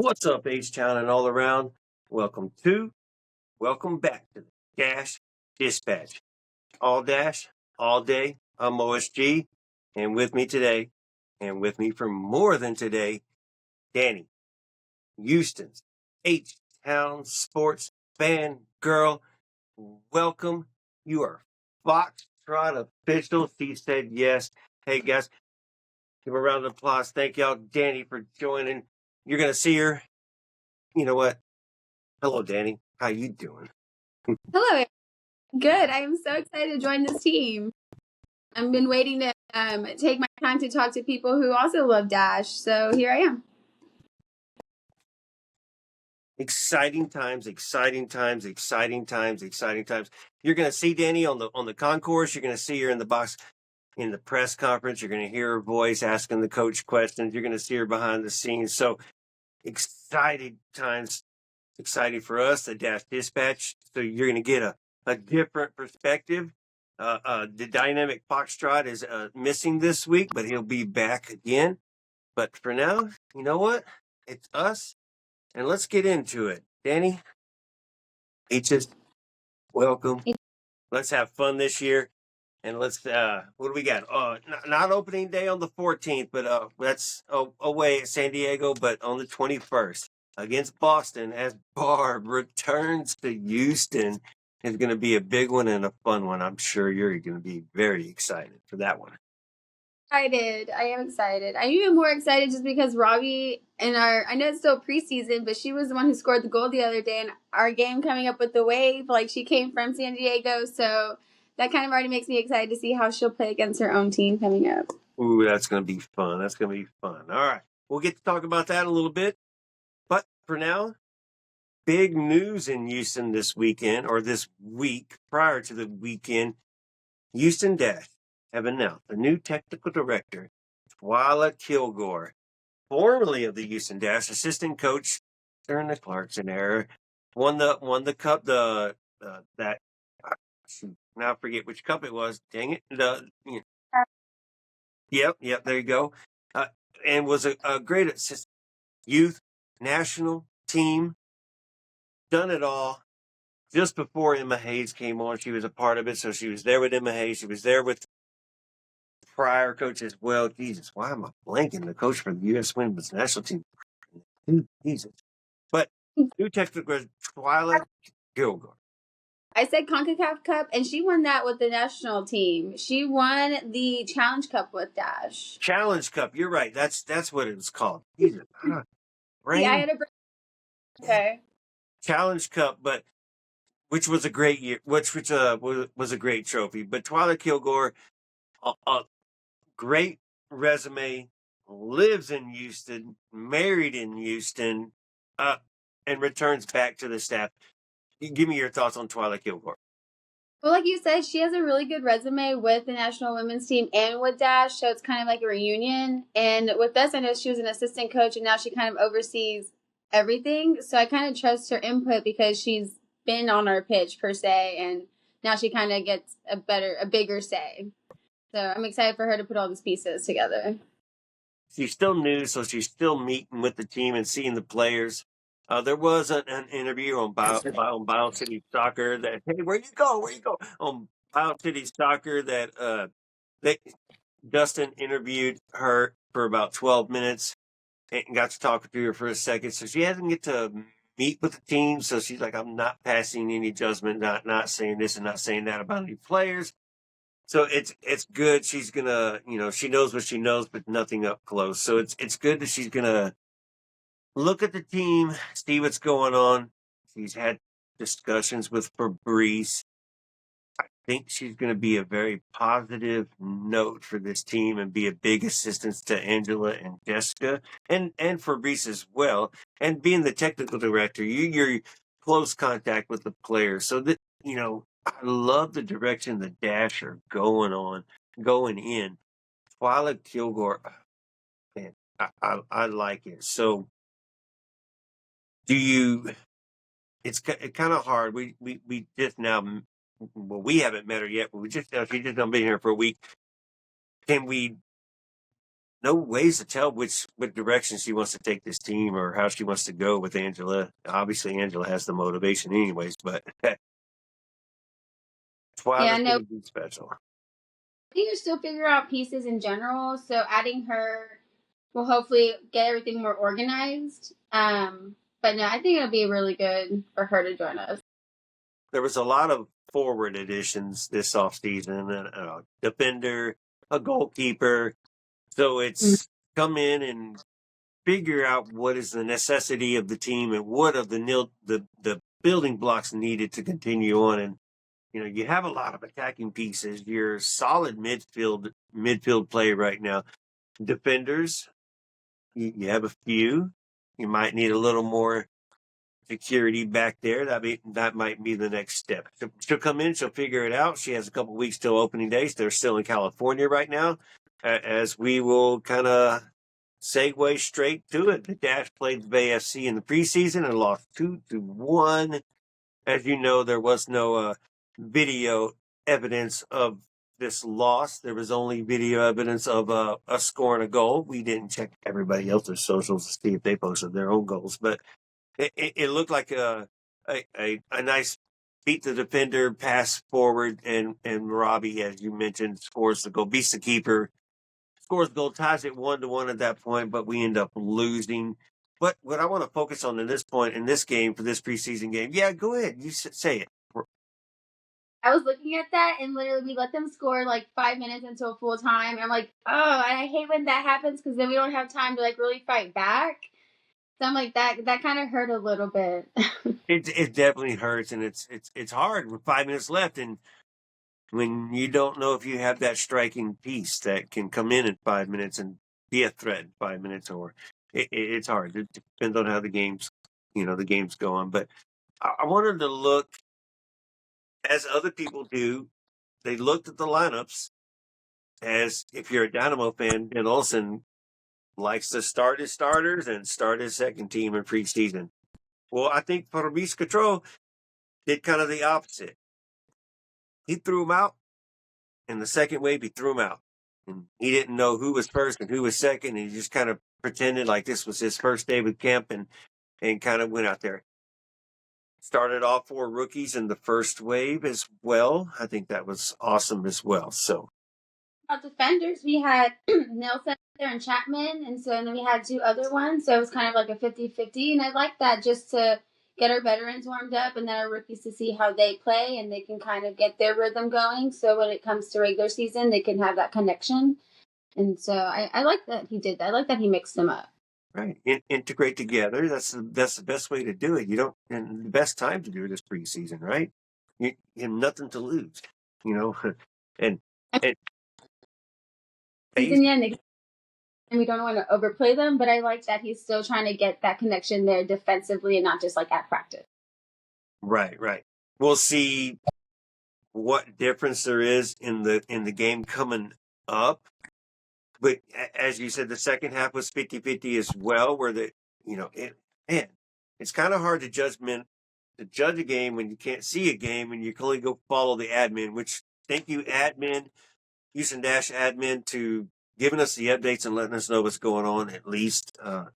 What's up, H-Town and all around? Welcome back to the Dash Dispatch. All Dash, all day. I'm OSG, and with me today, and with me for more than today, Dani, Houston's H-Town sports fan girl. Welcome. You are Foxtrot official. She said yes. Hey, guys, give a round of applause. Thank y'all, Dani, for joining. You're going to see her. You know what? Hello, Dani. How you doing? Hello. Good. I am so excited to join this team. I've been waiting to take my time to talk to people who also love Dash. So here I am. Exciting times. You're going to see Dani on the concourse. You're going to see her in the box in the press conference. You're going to hear her voice asking the coach questions. You're going to see her behind the scenes. So exciting times. Exciting for us, the Dash Dispatch. So you're going to get a different perspective. The dynamic Foxtrot is missing this week, but he'll be back again. But for now, you know what? It's us, and let's get into it. Dani, H's, welcome. Let's have fun this year, and let's. What do we got? Not opening day on the 14th, but that's away at San Diego, but on the 21st. Against Boston, as Barb returns to Houston, is going to be a big one and a fun one. I'm sure you're going to be very excited for that one. Excited. I am excited. I'm even more excited just because Robbie and I know it's still preseason, but she was the one who scored the goal the other day, and our game coming up with the Wave, like she came from San Diego, so that kind of already makes me excited to see how she'll play against her own team coming up. Ooh, that's going to be fun. All right. We'll get to talk about that in a little bit. But for now, big news in Houston this weekend, or this week prior to the weekend. Houston Dash have announced a new technical director, Twila Kilgore, formerly of the Houston Dash, assistant coach during the Clarkson era, won the cup. Now I forget which cup it was. Dang it! Yep. There you go. And was a great assistant. Youth, national team, done it all. Just before Emma Hayes came on, she was a part of it. So she was there with Emma Hayes. She was there with prior coach as well. Jesus, why am I blanking? The coach for the U.S. Women's National Team. Jesus. But new technical Twila Kilgore. I said CONCACAF Cup, and she won that with the national team. She won the Challenge Cup with Dash. Challenge Cup. You're right. That's what it was called. Jesus. Yeah, I had a okay. Challenge Cup, but which was a great year, which was a great trophy. But Twila Kilgore, a great resume, lives in Houston, married in Houston, and returns back to the staff. Give me your thoughts on Twila Kilgore. Well, like you said, she has a really good resume with the national women's team and with Dash, so it's kind of like a reunion. And with us, I know she was an assistant coach, and now she kind of oversees everything. So I kind of trust her input because she's been on our pitch per se, and now she kind of gets a bigger say. So I'm excited for her to put all these pieces together. She's still new, so she's still meeting with the team and seeing the players. There was an interview on Bio City Soccer that, hey, where you go? On Bio City Soccer that Dustin interviewed her for about 12 minutes and got to talk to her for a second. So she hasn't get to meet with the team. So she's like, I'm not passing any judgment, not saying this and not saying that about any players. So it's good. She's gonna, she knows what she knows, but nothing up close. So it's good that she's gonna look at the team, see what's going on. She's had discussions with Fabrice. I think she's going to be a very positive note for this team and be a big assistance to Angela and Jessica and Fabrice as well. And being the technical director, you're close contact with the players. So that, I love the direction the Dash are going in. Twila Kilgore, man, I like it. So it's kind of hard. We just now, well, we haven't met her yet, but she's just been here for a week. Can we no ways to tell what direction she wants to take this team or how she wants to go with Angela. Obviously, Angela has the motivation anyways, but Yeah, Twila's no, going to be special. I think you still figure out pieces in general. So adding her will hopefully get everything more organized. But no, I think it'll be really good for her to join us. There was a lot of forward additions this offseason, a defender, a goalkeeper. So it's come in and figure out what is the necessity of the team and what are the building blocks needed to continue on. And you have a lot of attacking pieces. You're solid midfield play right now. Defenders, you have a few. You might need a little more security back there. That might be the next step. She'll come in, she'll figure it out. She has a couple weeks till opening days. They're still in California right now, as we will kind of segue straight to it. The Dash played the Bay FC in the preseason and lost 2-1. As you know, there was no video evidence of this loss. There was only video evidence of a score and a goal. We didn't check everybody else's socials to see if they posted their own goals, but it looked like a nice beat the defender, pass forward, and Robbie, as you mentioned, scores the goal, beats the keeper, scores the goal, ties it 1-1 at that point, but we end up losing. But what I want to focus on at this point in this game for this preseason game, yeah, go ahead, you say it. I was looking at that and literally we let them score like 5 minutes until full time. And I'm like, oh, I hate when that happens because then we don't have time to like really fight back. So I'm like, that kind of hurt a little bit. It definitely hurts, and it's hard with 5 minutes left, and when you don't know if you have that striking piece that can come in 5 minutes and be a threat in 5 minutes, or it's hard. It depends on how the game's go on. But I wanted to look, as other people do, they looked at the lineups. As if you're a Dynamo fan, Ben Olsen likes to start his starters and start his second team in preseason. Well, I think Fabrice Cotreau did kind of the opposite. He threw him out. In the second wave, he threw him out. And he didn't know who was first and who was second. And he just kind of pretended like this was his first day with camp and kind of went out there. Started off 4 rookies in the first wave as well. I think that was awesome as well. So, Defenders, we had Nelson there and Chapman, and then we had 2 other ones. So it was kind of like a 50-50, and I like that just to get our veterans warmed up and then our rookies to see how they play and they can kind of get their rhythm going. So when it comes to regular season, they can have that connection. And so I like that he did that. I like that he mixed them up. right, integrate together. That's the best way to do it. And the best time to do it is preseason, right? You have nothing to lose, and and And we don't want to overplay them, but I like that he's still trying to get that connection there defensively and not just like at practice. right. We'll see what difference there is in the game coming up. But as you said, the second half was 50-50 as well, where it's kind of hard to judge a game when you can't see a game and you can only go follow the admin, which thank you, admin, Houston Dash admin, to giving us the updates and letting us know what's going on at least.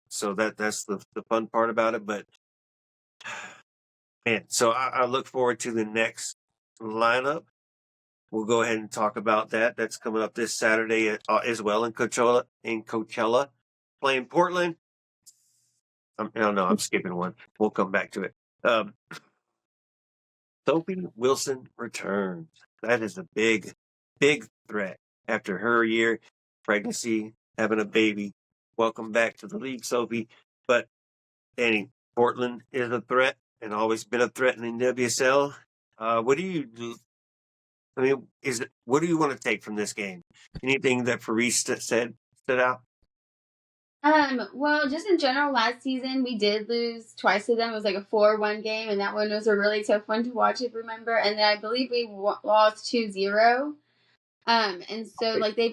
So that's the fun part about it. But man, so I look forward to the next lineup. We'll go ahead and talk about that. That's coming up this Saturday as well in Coachella, playing Portland. I'm skipping one. We'll come back to it. Sophie Wilson returns. That is a big, big threat after her year, pregnancy, having a baby. Welcome back to the league, Sophie. But Dani, Portland is a threat and always been a threat in the WSL. What do you do? I mean, what do you want to take from this game? Anything that Fabrice stood out? Well, just in general, last season we did lose twice to them. It was like a 4-1 game, and that one was a really tough one to watch, if you remember. And then I believe we lost 2-0. And so like they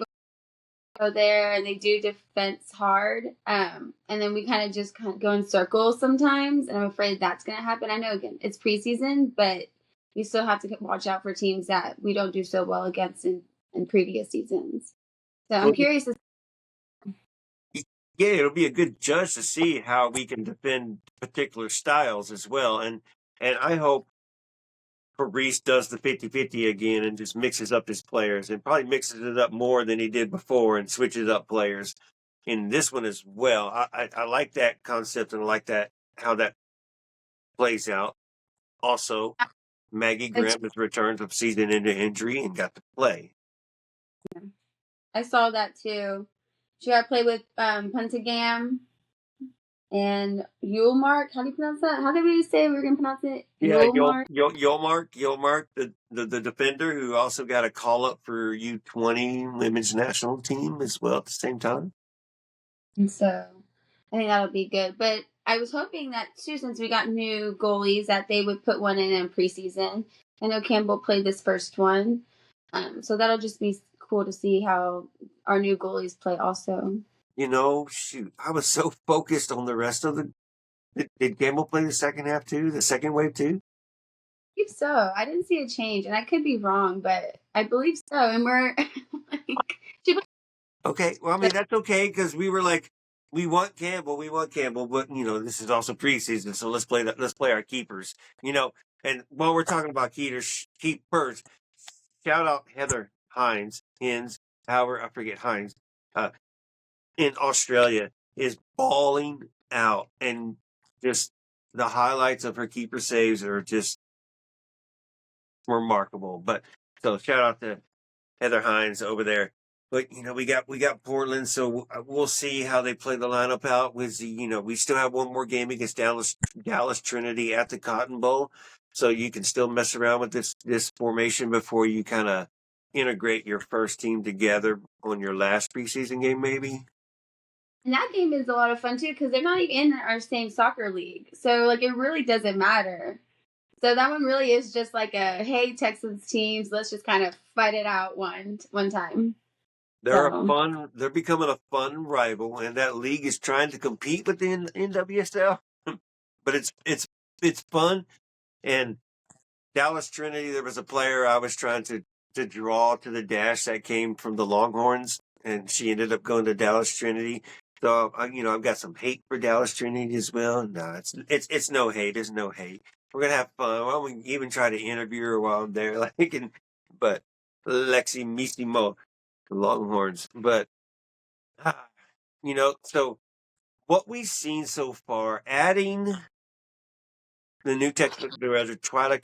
go there and they do defense hard. And then we kind of go in circles sometimes, and I'm afraid that's going to happen. I know again it's preseason, but we still have to watch out for teams that we don't do so well against in previous seasons. So I'm curious. Yeah, it'll be a good judge to see how we can defend particular styles as well. And I hope Fabrice does the 50-50 again and just mixes up his players and probably mixes it up more than he did before and switches up players in this one as well. I like that concept and I like that how that plays out. Also, Maggie Graham has returned from season-ending injury and got to play. I saw that too. She got to play with Puntagam and Yulmark. How do you pronounce that? How did we say we were going to pronounce it? Yeah, Yulmark? Yolmark, the defender who also got a call up for U20 women's national team as well at the same time. And so I think that'll be good. But I was hoping that too, since we got new goalies, that they would put one in preseason. I know Campbell played this first one. So that'll just be cool to see how our new goalies play also. You know, shoot, I was so focused on the rest of the. Did Campbell play the second half too? The second wave too? I believe so. I didn't see a change, and I could be wrong, but I believe so. And we're like, okay. Well, I mean that's okay because we were like, we want Campbell, but this is also preseason, so let's play our keepers. And while we're talking about keepers, shout out Heather Hines, I forget Hines, in Australia is balling out, and just the highlights of her keeper saves are just remarkable. But so shout out to Heather Hines over there. But we got Portland, so we'll see how they play the lineup out. We still have one more game against Dallas Trinity at the Cotton Bowl, so you can still mess around with this formation before you kind of integrate your first team together on your last preseason game, maybe. and that game is a lot of fun too because they're not even in our same soccer league, so like it really doesn't matter. So that one really is just like a hey Texans teams, let's just kind of fight it out one time. They're becoming a fun rival, and that league is trying to compete with the NWSL. But it's fun. And Dallas Trinity, there was a player I was trying to draw to the dash that came from the Longhorns, and she ended up going to Dallas Trinity. So I've got some hate for Dallas Trinity as well. No, it's no hate. It's no hate. We're gonna have fun. Why don't we even try to interview her while I'm there? But Lexi Missimo, the Longhorns. But so what we've seen so far, adding the new technical director, Twila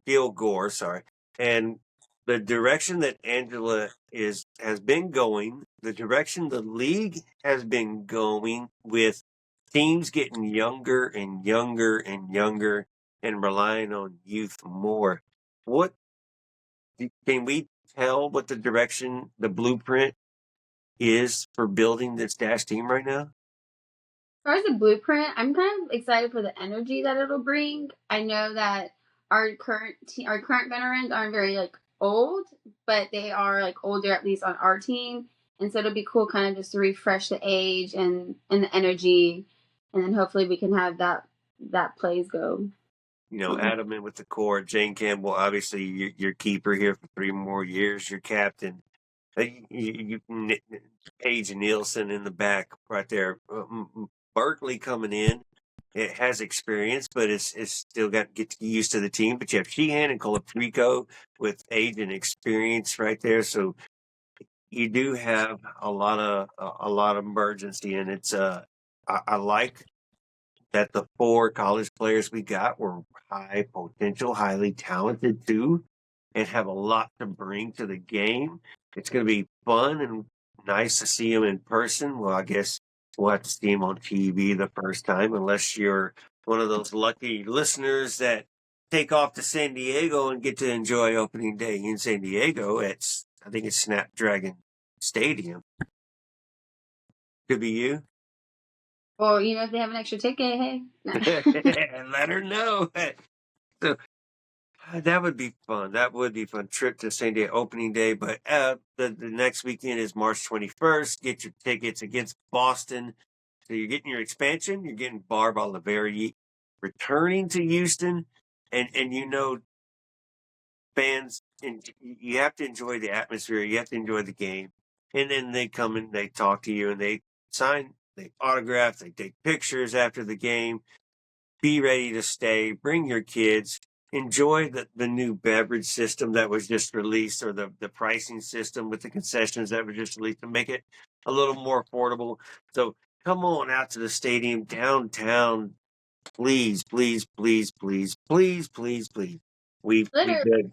Kilgore, and the direction that Angela has been going, the direction the league has been going with teams getting younger and younger and younger and relying on youth more. What can we tell what the direction, the blueprint is for building this Dash team right now? As far as the blueprint, I'm kind of excited for the energy that it'll bring. I know that our current veterans aren't very like old, but they are like older at least on our team, and so it'll be cool kind of just to refresh the age and the energy, and then hopefully we can have that plays go. Adam in with the core. Jane Campbell, obviously your keeper here for 3 more years. Your captain. Paige Nielsen in the back right there. Berkeley coming in. It has experience, but it's still got to get used to the team. But you have Sheehan and Colaprico with age and experience right there. So you do have a lot of emergency, and it's I like that the 4 college players we got were high potential, highly talented too, and have a lot to bring to the game. It's going to be fun and nice to see them in person. Well, I guess we'll have to see them on TV the first time, unless you're one of those lucky listeners that take off to San Diego and get to enjoy opening day in San Diego. I think it's Snapdragon Stadium. Could be you. Or if they have an extra ticket, hey. No. Let her know. So that would be fun. That would be fun. Trip to San Diego opening day. But the next weekend is March 21st. Get your tickets against Boston. So you're getting your expansion. You're getting Barb Oliveri returning to Houston. And fans, and you have to enjoy the atmosphere. You have to enjoy the game. And then they come and they talk to you and they sign they autograph, they take pictures after the game. Be ready to stay. Bring your kids. Enjoy the new beverage system that was just released, or the pricing system with the concessions that were just released to make it a little more affordable. So come on out to the stadium downtown. Please, please, please, please, please, please, please. We Literally. did.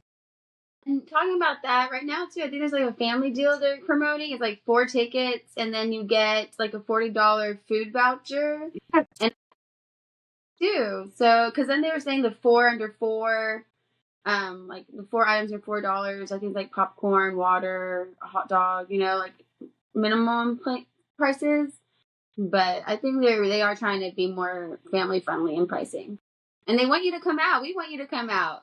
And talking about that right now too, I think there's like a family deal they're promoting. It's like 4 tickets, and then you get like a $40 food voucher. And too, so because then they were saying the 4 under 4, like the 4 items are $4. I think like popcorn, water, a hot dog. Like minimum prices. But I think they are trying to be more family friendly in pricing, and they want you to come out. We want you to come out.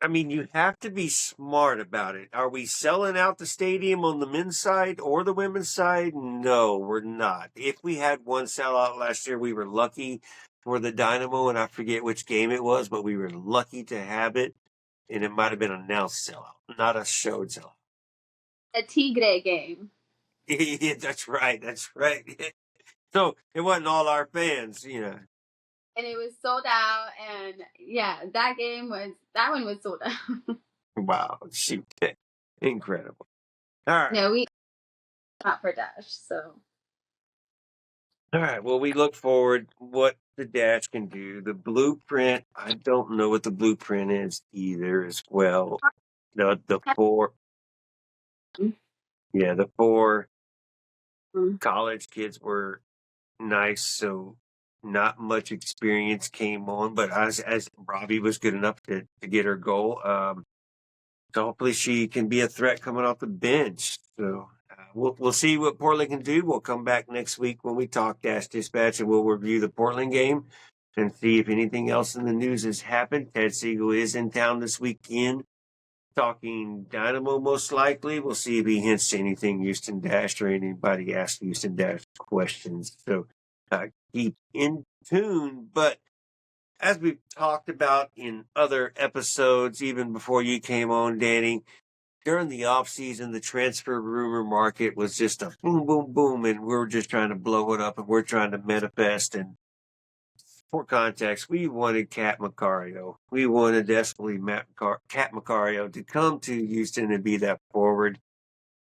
I mean, you have to be smart about it. Are we selling out the stadium on the men's side or the women's side? No, we're not. If we had one sellout last year, we were lucky for the Dynamo, and I forget which game it was, but we were lucky to have it, and it might have been an announced sellout, not a showed sellout. A Tigre game. Yeah, that's right. That's right. So it wasn't all our fans, And it was sold out, and yeah, that one was sold out. Wow, shoot, incredible. All right. No, we not for Dash, so. All right. Well, we look forward what the Dash can do. The blueprint, I don't know what the blueprint is either as well. The 4, yeah, the 4 college kids were nice, so not much experience came on, but as Robbie was good enough to get her goal, so hopefully she can be a threat coming off the bench. So we'll see what Portland can do. We'll come back next week when we talk Dash Dispatch, and we'll review the Portland game and see if anything else in the news has happened. Ted Siegel is in town this weekend, talking Dynamo most likely. We'll see if he hints to anything Houston Dash or anybody asks Houston Dash questions. So keep in tune. But as we've talked about in other episodes, even before you came on, Dani, during the offseason, the transfer rumor market was just a boom, boom, boom, and we're just trying to blow it up, and we're trying to manifest. And for context, we wanted Kat Macario. We wanted desperately Kat Macario to come to Houston and be that forward.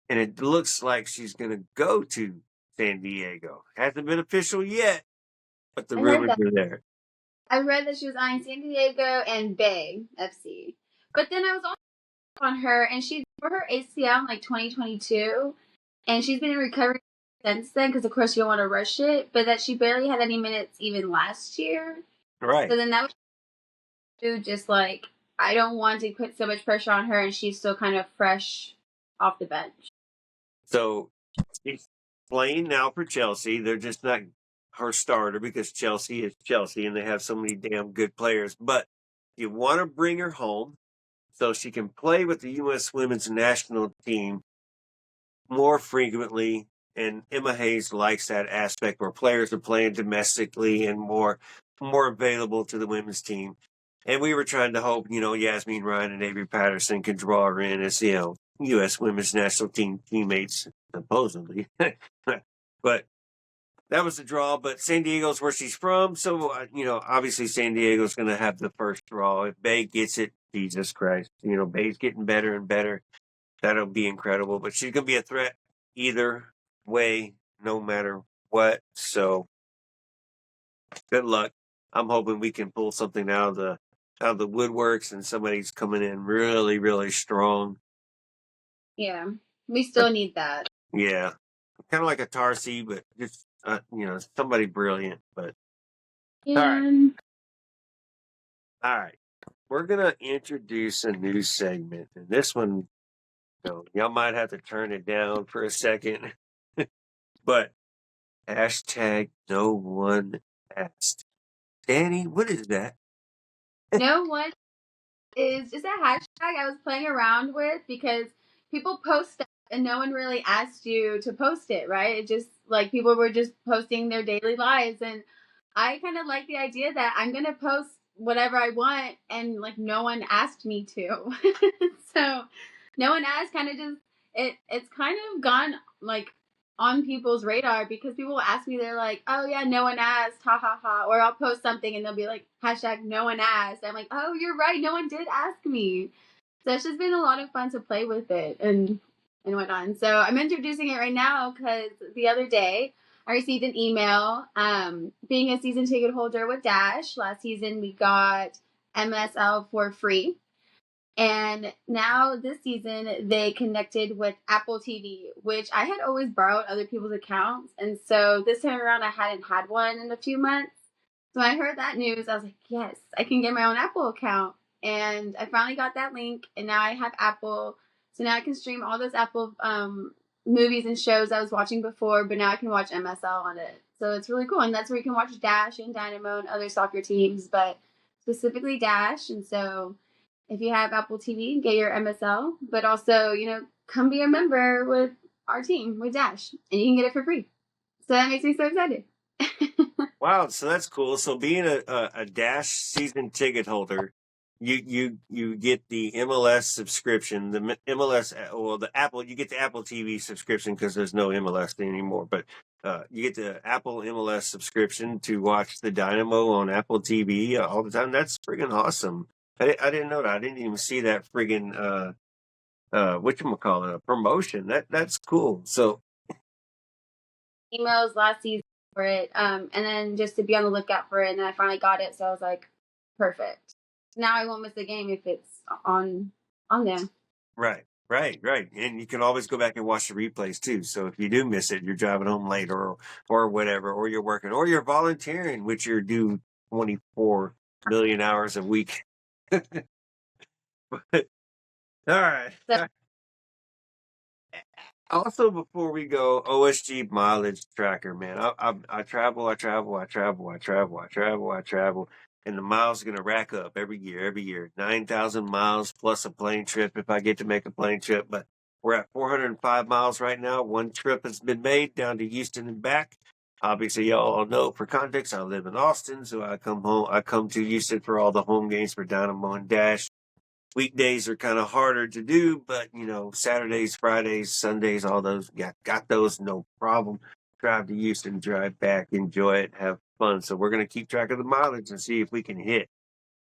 And it looks like she's going to go to San Diego. Hasn't been official yet, but the rumors are there. I read that she was eyeing San Diego and Bay FC. But then I was also on her, and she for her ACL in like 2022, and she's been in recovery since then because, of course, you don't want to rush it, but that she barely had any minutes even last year. Right. So then that was just like, I don't want to put so much pressure on her, and she's still kind of fresh off the bench. So she's playing now for Chelsea. They're just not her starter because Chelsea is Chelsea and they have so many damn good players. But you want to bring her home so she can play with the U.S. women's national team more frequently. And Emma Hayes likes that aspect where players are playing domestically and more available to the women's team. And we were trying to hope, Yasmin Ryan and Avery Patterson could draw her in as, U.S. women's national team teammates, supposedly. But that was the draw. But San Diego's where she's from. So, obviously San Diego's going to have the first draw. If Bay gets it, Jesus Christ. Bay's getting better and better. That'll be incredible. But she's going to be a threat either way, no matter what. So, good luck. I'm hoping we can pull something out of the woodworks and somebody's coming in really, really strong. Yeah, we still need that. Yeah, kind of like a Tarsi, but just somebody brilliant. But all right, we're gonna introduce a new segment, and this one, y'all might have to turn it down for a second. But hashtag no one asked. Dani, what is that? No one is just a hashtag I was playing around with because people post stuff and no one really asked you to post it, right? It just like people were just posting their daily lives, and I kind of like the idea that I'm gonna post whatever I want and like no one asked me to. So no one asked kind of just it's kind of gone like on people's radar because people will ask me, they're like, oh yeah, no one asked, ha ha ha. Or I'll post something and they'll be like, hashtag no one asked. I'm like, oh, you're right, no one did ask me. So it's just been a lot of fun to play with it and whatnot. And so I'm introducing it right now because the other day I received an email. Being a season ticket holder with Dash, last season we got MSL for free. And now this season they connected with Apple TV, which I had always borrowed other people's accounts. And so this time around I hadn't had one in a few months. So when I heard that news, I was like, yes, I can get my own Apple account. And I finally got that link, and now I have Apple. So now I can stream all those Apple movies and shows I was watching before, but now I can watch MSL on it. So it's really cool. And that's where you can watch Dash and Dynamo and other soccer teams, but specifically Dash. And so if you have Apple TV, get your MSL, but also, you know, come be a member with our team, with Dash, and you can get it for free. So that makes me so excited. Wow, so that's cool. So being a Dash season ticket holder, you get the MLS subscription, the MLS, well, the Apple, you get the Apple TV subscription because there's no MLS anymore, but you get the Apple MLS subscription to watch the Dynamo on Apple TV all the time. That's friggin' awesome. I didn't know that. I didn't even see that friggin' whatchamacallit, a promotion. That's cool. So Emails last season for it, and then just to be on the lookout for it, and then I finally got it, so I was like, perfect. Now I won't miss a game if it's on there. right. And you can always go back and watch the replays too. So if you do miss it, you're driving home late or whatever, or you're working, or you're volunteering, which you're due 24 million hours a week. But, all right. So, Also, before we go, OSG mileage tracker, man. I travel, and the miles are gonna rack up every year. 9,000 miles plus a plane trip if I get to make a plane trip. But we're at 405 miles right now. One trip has been made down to Houston and back. Obviously, y'all all know, for context, I live in Austin, so I come to Houston for all the home games for Dynamo and Dash. Weekdays are kind of harder to do, but you know, Saturdays, Fridays, Sundays, all those got those, no problem. Drive to Houston, drive back, enjoy it, have fun. So we're gonna keep track of the mileage and see if we can hit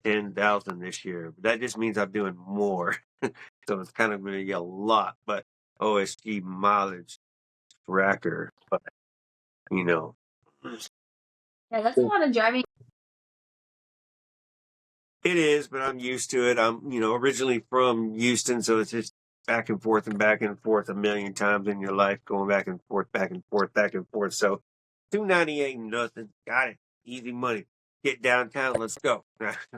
10,000 this year. But that just means I'm doing more, so it's kind of gonna be a lot. But OSG mileage tracker, but you know, yeah, that's a lot of driving. it is, but I'm used to it. I'm, originally from Houston, so it's just back and forth a million times in your life, going back and forth, back and forth, back and forth. So 298 nothing. Got it. Easy money. Get downtown. Let's go.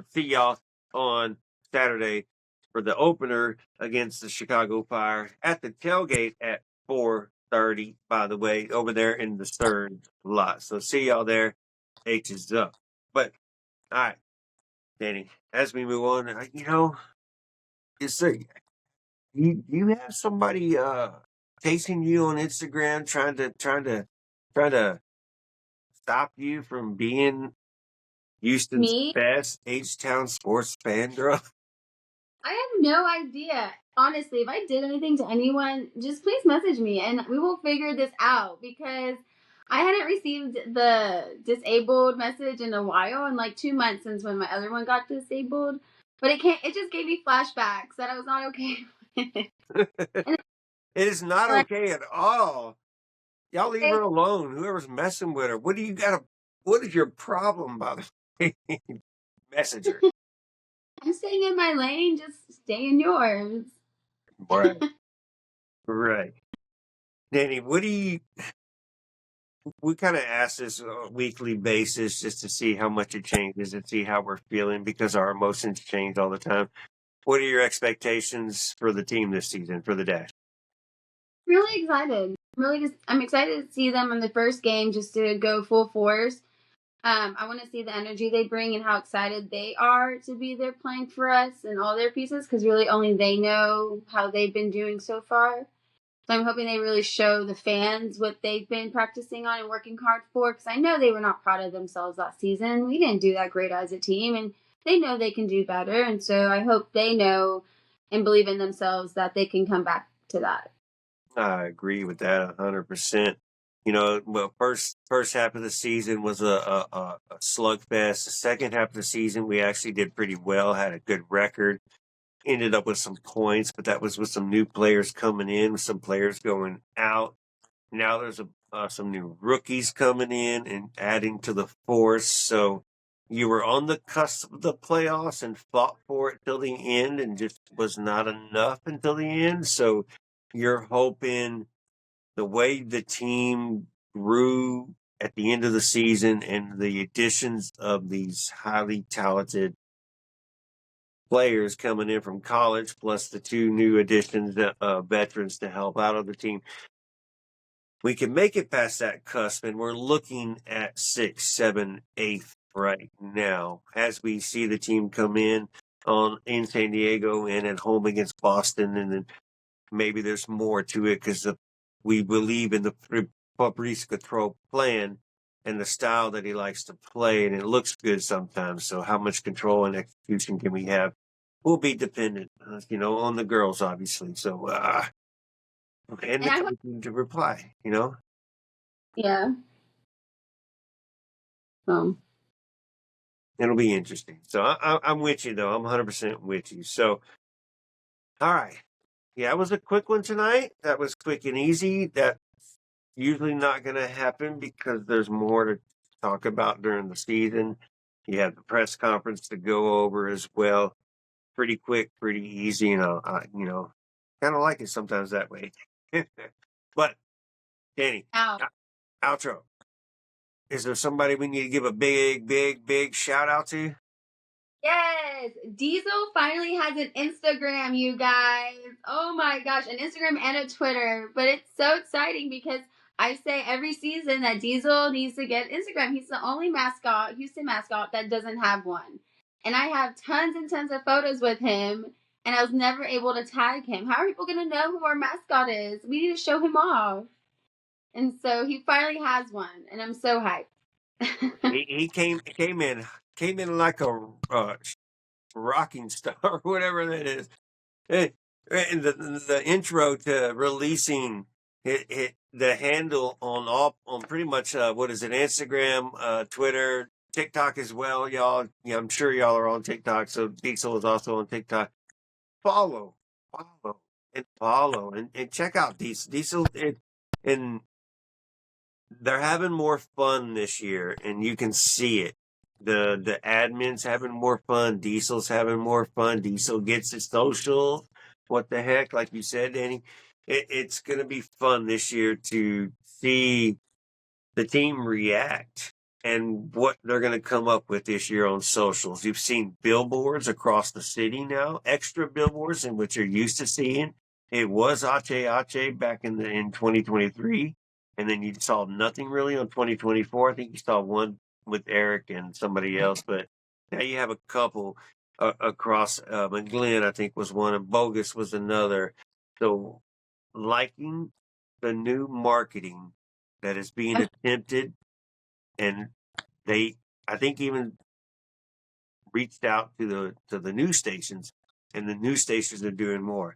See y'all on Saturday for the opener against the Chicago Fire at the tailgate at 4:30, by the way, over there in the Stern lot. So see y'all there. H is up. But, all right. Danny, as we move on, is there you have somebody chasing you on Instagram trying to stop you from being Houston's Me, best H-Town sports fan girl? I have no idea. Honestly, if I did anything to anyone, just please message me and we will figure this out because I hadn't received the disabled message in a while, in like 2 months since when my other one got disabled. But it just gave me flashbacks that I was not okay with it. It is not Like, okay at all. Y'all leave her alone. Whoever's messing with her. What is your problem, by the way? Message her. I'm staying in my lane, just stay in yours. Right. Right. Danny, we kind of ask this on a weekly basis just to see how much it changes and see how we're feeling because our emotions change all the time. What are your expectations for the team this season, for the Dash? Really excited. I'm excited to see them in the first game just to go full force. I want to see the energy they bring and how excited they are to be there playing for us and all their pieces because really only they know how they've been doing so far. So I'm hoping they really show the fans what they've been practicing on and working hard for because I know they were not proud of themselves last season. We didn't do that great as a team and they know they can do better. And so I hope they know and believe in themselves that they can come back to that. I agree with that 100%. Well, first half of the season was a slugfest. The second half of the season, we actually did pretty well, had a good record, ended up with some points, but that was with some new players coming in, some players going out. Now there's some new rookies coming in and adding to the force. So you were on the cusp of the playoffs and fought for it till the end, and just was not enough until the end. So you're hoping the way the team grew at the end of the season and the additions of these highly talented players coming in from college, plus the two new additions, veterans to help out on the team, we can make it past that cusp, and we're looking at 6th, 7th, 8th right now as we see the team come in San Diego and at home against Boston, and then maybe there's more to it because we believe in the Fabrice Gautreau plan and the style that he likes to play, and it looks good sometimes. So how much control and execution can we have? Will be dependent, on the girls, obviously. So, and the coaching to reply, Yeah. It'll be interesting. So I'm with you, though. I'm 100% with you. So, all right. Yeah, it was a quick one tonight. That was quick and easy. That's usually not going to happen because there's more to talk about during the season. You have the press conference to go over as well. Pretty quick, pretty easy. Kind of like it sometimes that way. But, Dani, outro. Is there somebody we need to give a big, big, big shout out to? Yes, Diesel finally has an Instagram, you guys. Oh my gosh, an Instagram and a Twitter. But it's so exciting because I say every season that Diesel needs to get Instagram. He's the only Houston mascot that doesn't have one. And I have tons and tons of photos with him, and I was never able to tag him. How are people going to know who our mascot is? We need to show him off. And so he finally has one, and I'm so hyped. he came in like a rocking star, whatever that is. And the intro to releasing the handle on pretty much what is it, Instagram, Twitter, TikTok as well, y'all. Yeah, I'm sure y'all are on TikTok. So Diesel is also on TikTok. Follow, and check out Diesel, and they're having more fun this year, and you can see it. The admin's having more fun. Diesel's having more fun. Diesel gets his social. What the heck? Like you said, Dani, it's going to be fun this year to see the team react and what they're going to come up with this year on socials. You've seen billboards across the city now, extra billboards in which you're used to seeing. It was Ache back in 2023. And then you saw nothing really on 2024. I think you saw one with Eric and somebody else, but now you have a couple across. And Glenn, I think, was one, and Bogus was another. So, liking the new marketing that is being attempted, and I think, even reached out to the news stations, and the news stations are doing more.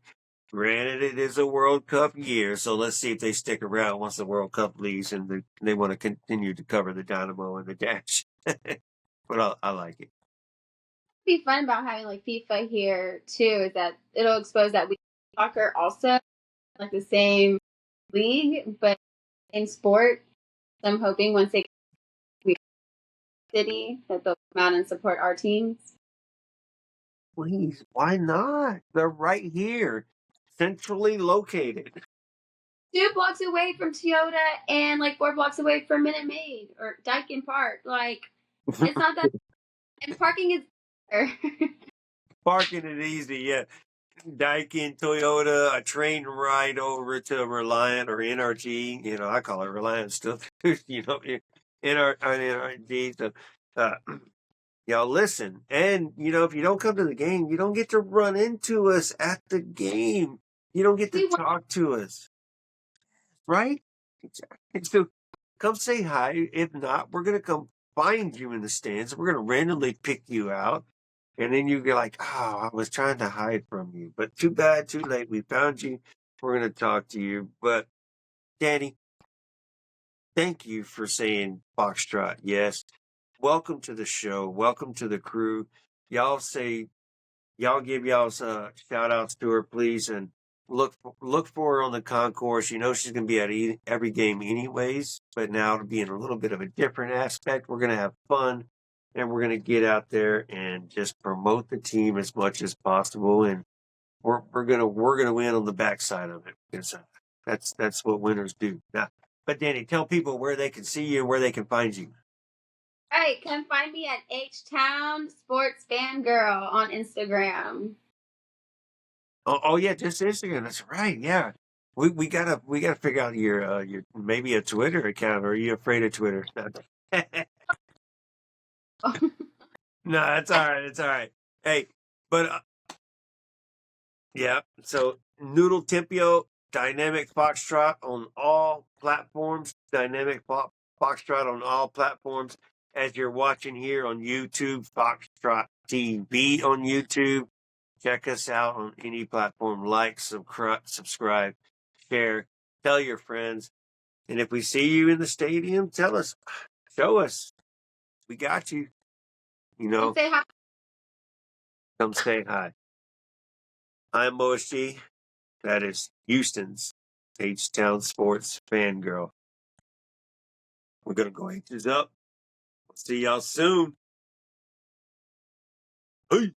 Granted, it is a World Cup year, so let's see if they stick around once the World Cup leaves and they want to continue to cover the Dynamo and the Dash. But I like it. Be fun about having like FIFA here too is that it'll expose that we soccer also like the same league but in sport. So I'm hoping once they city that they'll come out and support our teams. Please, why not? They're right here, centrally located. 2 blocks away from Toyota and like 4 blocks away from Minute Maid or Daikin Park. Like it's not that, and parking is Parking is easy, yeah. Daikin, Toyota, a train ride over to Reliant or NRG. I call it Reliant still. NRG. So, y'all listen. And, if you don't come to the game, you don't get to run into us at the game. You don't get to talk to us. Right? Exactly. So come say hi. If not, we're going to come find you in the stands. We're going to randomly pick you out. And then you get like, oh, I was trying to hide from you. But too bad, too late. We found you. We're going to talk to you. But, Dani, Thank you for saying Foxtrot. Yes. Welcome to the show. Welcome to the crew. Y'all give y'all's shout outs to her, please, and look for her on the concourse. You know she's going to be at every game anyways, but now to be in a little bit of a different aspect. We're going to have fun, and we're going to get out there and just promote the team as much as possible, and we're gonna win on the backside of it. Because that's what winners do. Now, but Dani, tell people where they can see you and where they can find you. All right, come find me at H-Town Sports Fangirl on Instagram. Oh yeah, just Instagram. That's right. Yeah, we gotta figure out your maybe a Twitter account. Or are you afraid of Twitter? No, that's all right. It's all right. Hey, but yeah. So Noodle Tempio, Dynamic Foxtrot on all platforms. Foxtrot on all platforms. As you're watching here on YouTube, Foxtrot TV on YouTube. Check us out on any platform. Like, subscribe, share, tell your friends. And if we see you in the stadium, tell us, show us. We got you. You know, Say hi. come say hi. I'm OSG. That is Houston's H-Town Sports Fangirl. We're going to go H's up. See y'all soon. Hey.